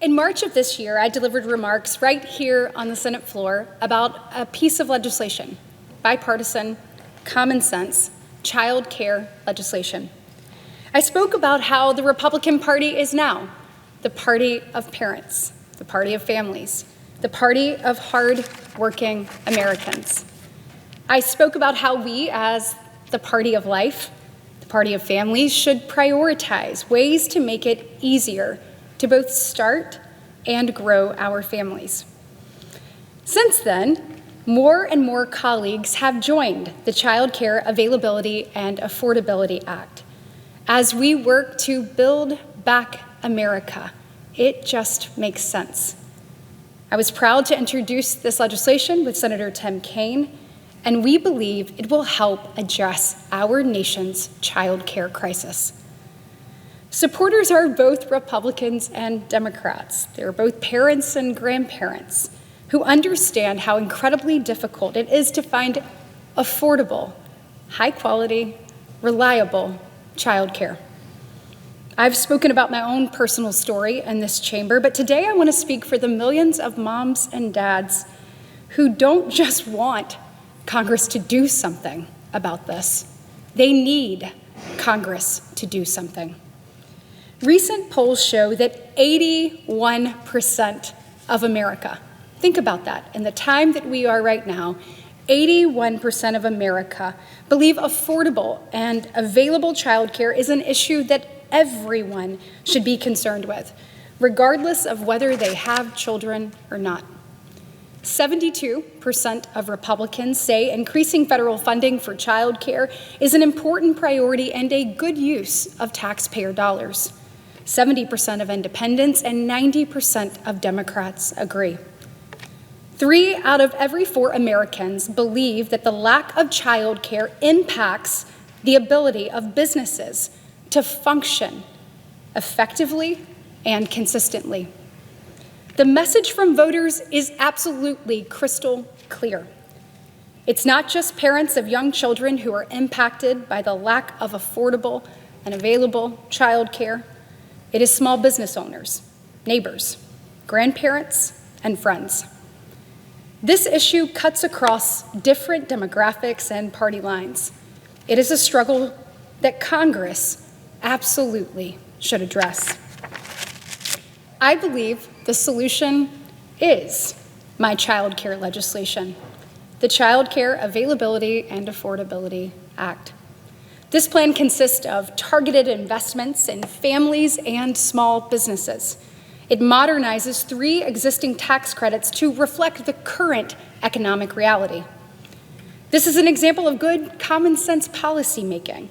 In March of this year, I delivered remarks right here on the Senate floor about a piece of legislation, bipartisan, common sense, child care legislation. I spoke about how the Republican Party is now the party of parents, the party of families, the party of hard-working Americans. I spoke about how we, as the party of life, the party of families, should prioritize ways to make it easier to both start and grow our families. Since then, more and more colleagues have joined the Child Care Availability and Affordability Act. As we work to build back America, it just makes sense. I was proud to introduce this legislation with Senator Tim Kaine, and we believe it will help address our nation's child care crisis. Supporters are both Republicans and Democrats. They're both parents and grandparents who understand how incredibly difficult it is to find affordable, high-quality, reliable childcare. I've spoken about my own personal story in this chamber, but today I want to speak for the millions of moms and dads who don't just want Congress to do something about this. They need Congress to do something. Recent polls show that 81% of America, think about that, in the time that we are right now, 81% of America believe affordable and available childcare is an issue that everyone should be concerned with, regardless of whether they have children or not. 72% of Republicans say increasing federal funding for childcare is an important priority and a good use of taxpayer dollars. 70% of independents and 90% of Democrats agree. 3 out of every 4 Americans believe that the lack of childcare impacts the ability of businesses to function effectively and consistently. The message from voters is absolutely crystal clear. It's not just parents of young children who are impacted by the lack of affordable and available childcare. It is small business owners, neighbors, grandparents, and friends. This issue cuts across different demographics and party lines. It is a struggle that Congress absolutely should address. I believe the solution is my child care legislation, the Child Care Availability and Affordability Act. This plan consists of targeted investments in families and small businesses. It modernizes 3 existing tax credits to reflect the current economic reality. This is an example of good common sense policymaking.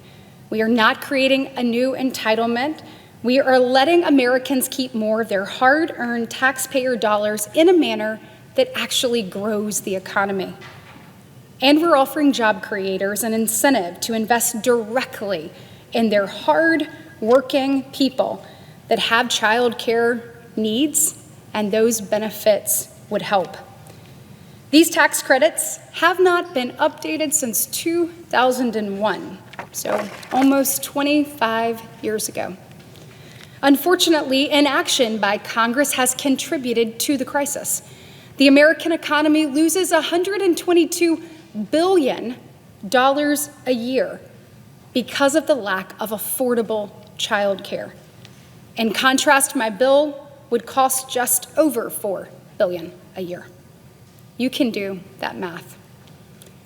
We are not creating a new entitlement. We are letting Americans keep more of their hard-earned taxpayer dollars in a manner that actually grows the economy. And we're offering job creators an incentive to invest directly in their hard-working people that have child care needs, and those benefits would help. These tax credits have not been updated since 2001, so almost 25 years ago. Unfortunately, inaction by Congress has contributed to the crisis. The American economy loses $122 billion a year because of the lack of affordable child care. In contrast, my bill would cost just over $4 billion a year. You can do that math.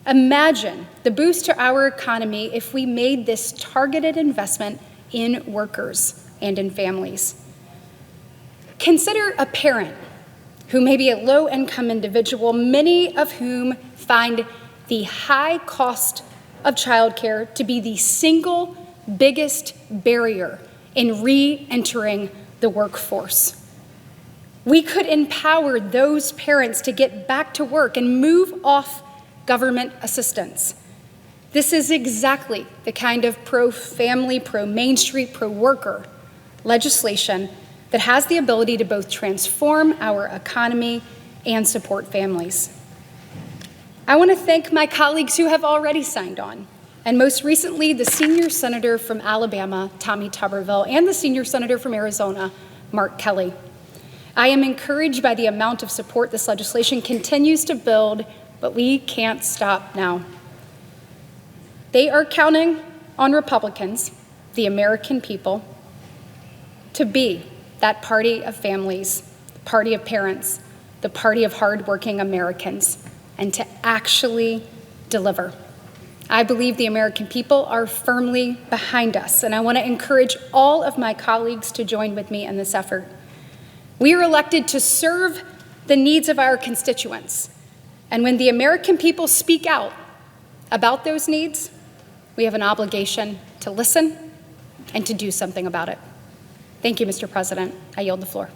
Imagine the boost to our economy if we made this targeted investment in workers and in families. Consider a parent who may be a low-income individual, many of whom find the high cost of childcare to be the single biggest barrier in re-entering the workforce. We could empower those parents to get back to work and move off government assistance. This is exactly the kind of pro-family, pro-Main Street, pro-worker legislation that has the ability to both transform our economy and support families. I want to thank my colleagues who have already signed on, and most recently the senior senator from Alabama, Tommy Tuberville, and the senior senator from Arizona, Mark Kelly. I am encouraged by the amount of support this legislation continues to build, but we can't stop now. They are counting on Republicans, the American people, to be that party of families, the party of parents, the party of hardworking Americans, and to actually deliver. I believe the American people are firmly behind us, and I want to encourage all of my colleagues to join with me in this effort. We are elected to serve the needs of our constituents, and when the American people speak out about those needs, we have an obligation to listen and to do something about it. Thank you, Mr. President. I yield the floor.